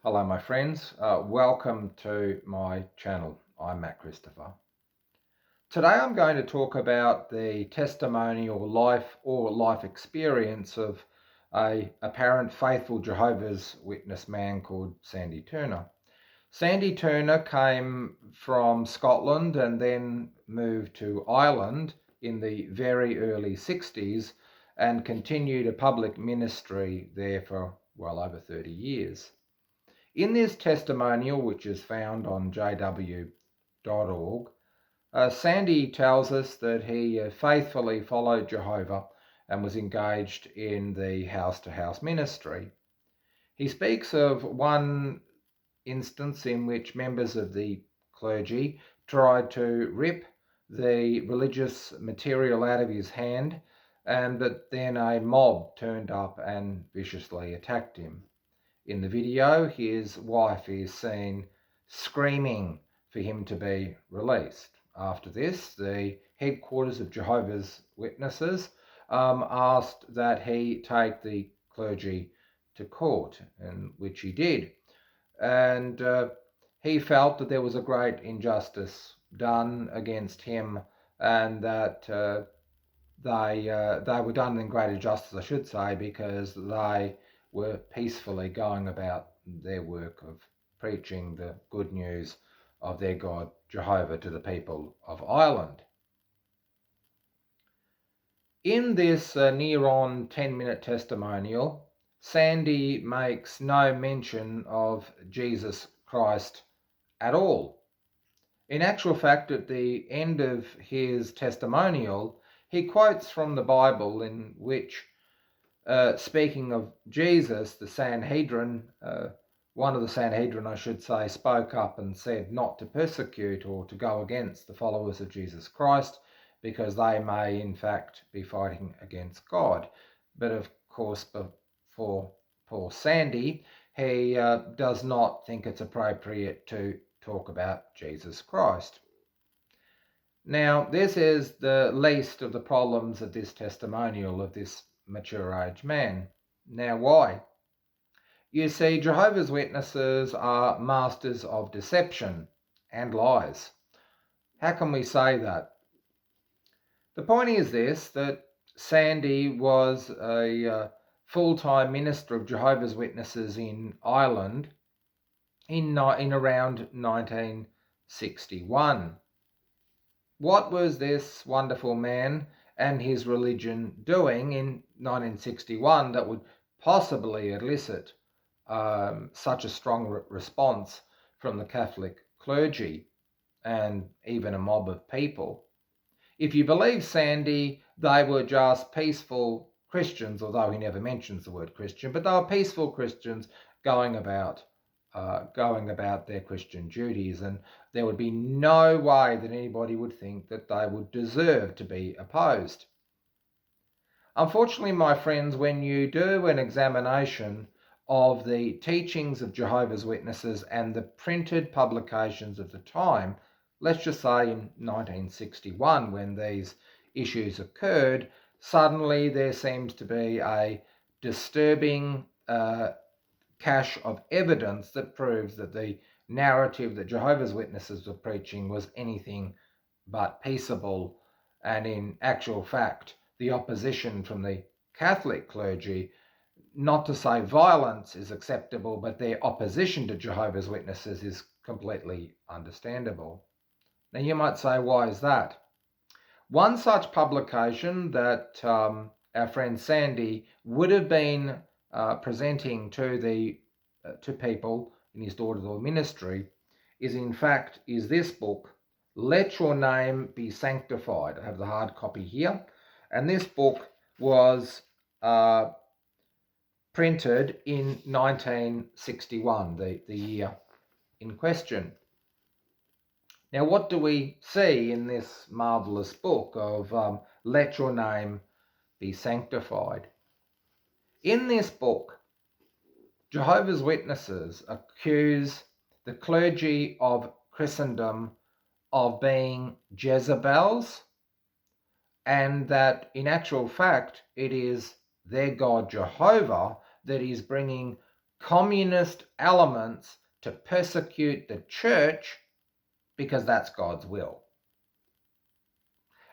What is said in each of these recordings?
Hello my friends, welcome to my channel. I'm Matt Christopher. Today I'm going to talk about the testimony or life experience of a apparent faithful Jehovah's Witness man called Sandy Turner. Sandy Turner came from Scotland and then moved to Ireland in the very early 60s and continued a public ministry there for well over 30 years. In this testimonial, which is found on jw.org, Sandy tells us that he faithfully followed Jehovah and was engaged in the house-to-house ministry. He speaks of one instance in which members of the clergy tried to rip the religious material out of his hand, and that then a mob turned up and viciously attacked him. In the video, his wife is seen screaming for him to be released. After this, the headquarters of Jehovah's Witnesses asked that he take the clergy to court, and which he did. And he felt that there was a great injustice done against him, and that they were done in great injustice, I should say, because they were peacefully going about their work of preaching the good news of their God Jehovah to the people of Ireland. In this near on 10-minute testimonial, Sandy makes no mention of Jesus Christ at all. In actual fact, at the end of his testimonial, he quotes from the Bible in which, speaking of Jesus, the Sanhedrin, one of the Sanhedrin, I should say, spoke up and said not to persecute or to go against the followers of Jesus Christ because they may, in fact, be fighting against God. But of course, for poor Sandy, he does not think it's appropriate to talk about Jesus Christ. Now, this is the least of the problems of this testimonial of this mature age man. Now, why? You see, Jehovah's Witnesses are masters of deception and lies. How can we say that? The point is this, that Sandy was a full-time minister of Jehovah's Witnesses in Ireland in around 1961. What was this wonderful man and his religion doing in 1961 that would possibly elicit such a strong response from the Catholic clergy and even a mob of people? If you believe Sandy, they were just peaceful Christians, although he never mentions the word Christian, but they were peaceful Christians going about their Christian duties, and there would be no way that anybody would think that they would deserve to be opposed. Unfortunately, my friends, when you do an examination of the teachings of Jehovah's Witnesses and the printed publications of the time, let's just say in 1961, when these issues occurred, suddenly there seems to be a disturbing cache of evidence that proves that the narrative that Jehovah's Witnesses were preaching was anything but peaceable, and in actual fact, the opposition from the Catholic clergy, not to say violence is acceptable, but their opposition to Jehovah's Witnesses is completely understandable. Now you might say, why is that? One such publication that our friend Sandy would have been presenting to people in his door-to-door ministry is this book, Let Your Name Be Sanctified. I have the hard copy here, and this book was printed in 1961, the year in question. Now, what do we see in this marvelous book of Let Your Name Be Sanctified? In this book, Jehovah's Witnesses accuse the clergy of Christendom of being Jezebels, and that in actual fact it is their God Jehovah that is bringing communist elements to persecute the church because that's God's will.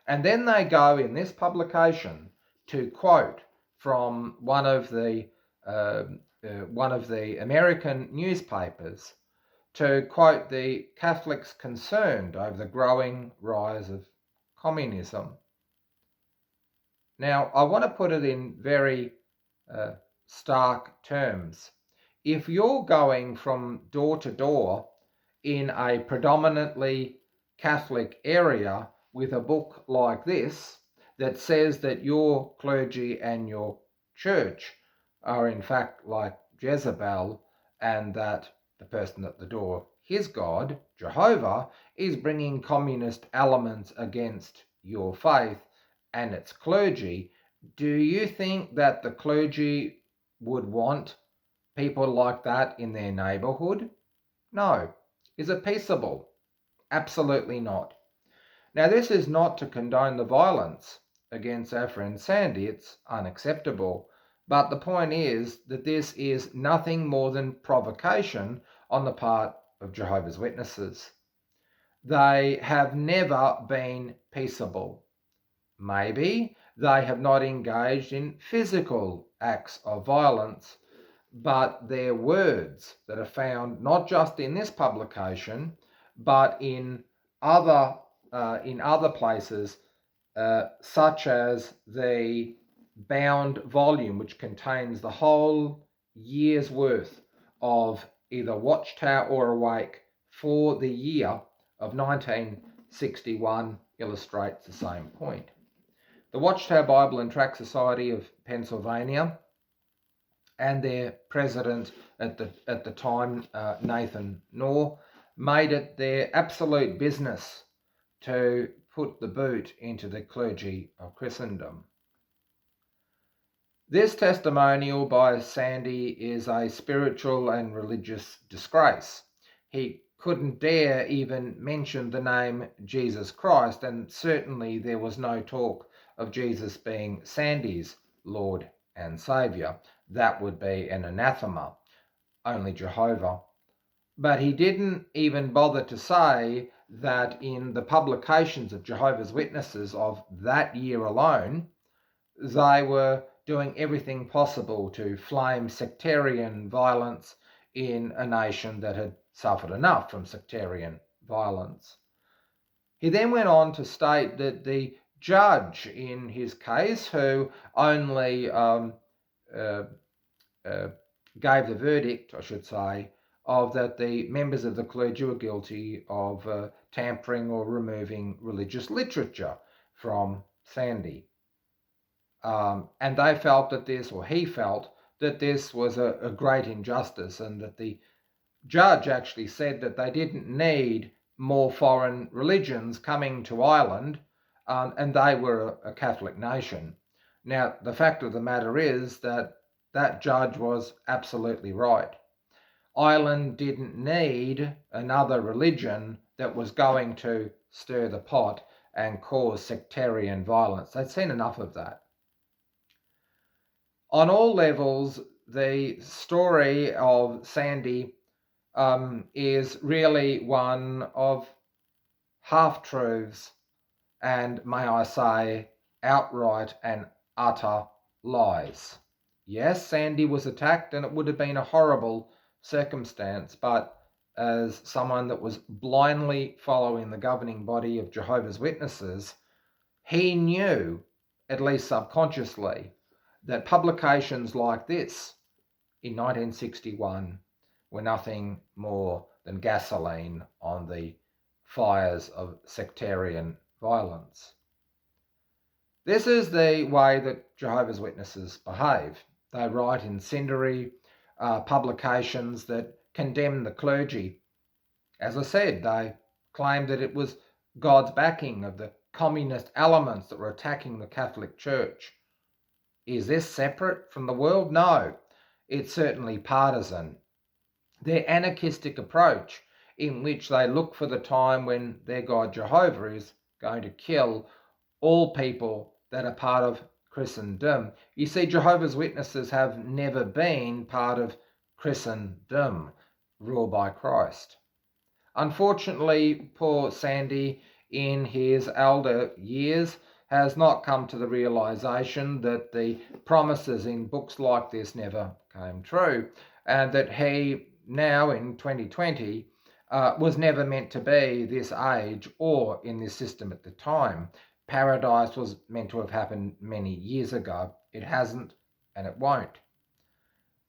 And then they go in this publication to quote from one of the American newspapers to quote the Catholics concerned over the growing rise of communism. Now, I want to put it in very stark terms. If you're going from door to door in a predominantly Catholic area with a book like this that says that your clergy and your church are in fact like Jezebel, and that the person at the door, his God, Jehovah, is bringing communist elements against your faith and its clergy, do you think that the clergy would want people like that in their neighbourhood? No. Is it peaceable? Absolutely not. Now, this is not to condone the violence against our friend Sandy. It's unacceptable. But the point is that this is nothing more than provocation on the part of Jehovah's Witnesses. They have never been peaceable. Maybe they have not engaged in physical acts of violence, but their words that are found not just in this publication, but in other places, such as the bound volume, which contains the whole year's worth of either Watchtower or Awake for the year of 1961, illustrates the same point. The Watchtower Bible and Tract Society of Pennsylvania and their president at the time, Nathan Knorr, made it their absolute business to put the boot into the clergy of Christendom. This testimonial by Sandy is a spiritual and religious disgrace. He couldn't dare even mention the name Jesus Christ, and certainly there was no talk of Jesus being Sandy's Lord and Saviour. That would be an anathema, only Jehovah. But he didn't even bother to say that in the publications of Jehovah's Witnesses of that year alone, they were doing everything possible to flame sectarian violence in a nation that had suffered enough from sectarian violence. He then went on to state that the judge in his case, who only gave the verdict, I should say, of that the members of the clergy were guilty of tampering or removing religious literature from Sandy. And they felt that this, or he felt that this was a great injustice, and that the judge actually said that they didn't need more foreign religions coming to Ireland, and they were a Catholic nation. Now, the fact of the matter is that that judge was absolutely right. Ireland didn't need another religion that was going to stir the pot and cause sectarian violence. They'd seen enough of that. On all levels, the story of Sandy is really one of half-truths and, may I say, outright and utter lies. Yes, Sandy was attacked, and it would have been a horrible circumstance, but as someone that was blindly following the governing body of Jehovah's Witnesses, he knew, at least subconsciously, that publications like this in 1961 were nothing more than gasoline on the fires of sectarian violence. This is the way that Jehovah's Witnesses behave. They write incendiary publications that condemn the clergy. As I said, they claim that it was God's backing of the communist elements that were attacking the Catholic Church. Is this separate from the world? No, it's certainly partisan. Their anarchistic approach, in which they look for the time when their God Jehovah is going to kill all people that are part of Christendom. You see, Jehovah's Witnesses have never been part of Christendom, ruled by Christ. Unfortunately, poor Sandy, in his elder years, has not come to the realization that the promises in books like this never came true, and that he, now in 2020, was never meant to be this age or in this system at the time. Paradise was meant to have happened many years ago. It hasn't, and it won't.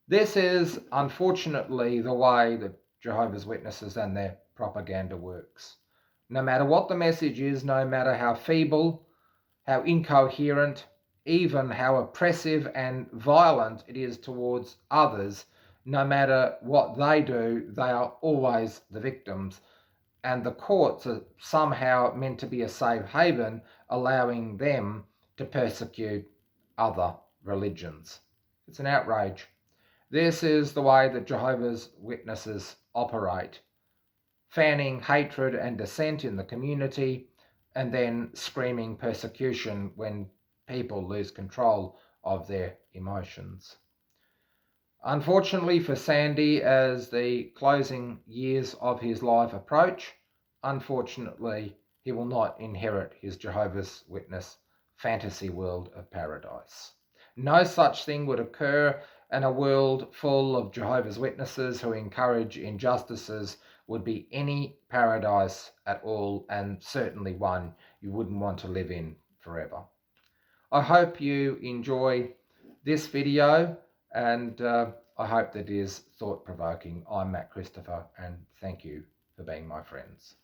This is unfortunately the way that Jehovah's Witnesses and their propaganda works. No matter what the message is, no matter how feeble, how incoherent, even how oppressive and violent it is towards others, no matter what they do, they are always the victims. And the courts are somehow meant to be a safe haven, allowing them to persecute other religions. It's an outrage. This is the way that Jehovah's Witnesses operate, fanning hatred and dissent in the community, and then screaming persecution when people lose control of their emotions. Unfortunately for Sandy, as the closing years of his life approach, unfortunately he will not inherit his Jehovah's Witness fantasy world of paradise. No such thing would occur, and a world full of Jehovah's Witnesses who encourage injustices would be any paradise at all, and certainly one you wouldn't want to live in forever. I hope you enjoy this video, and I hope that it is thought-provoking. I'm Matt Christopher, and thank you for being my friends.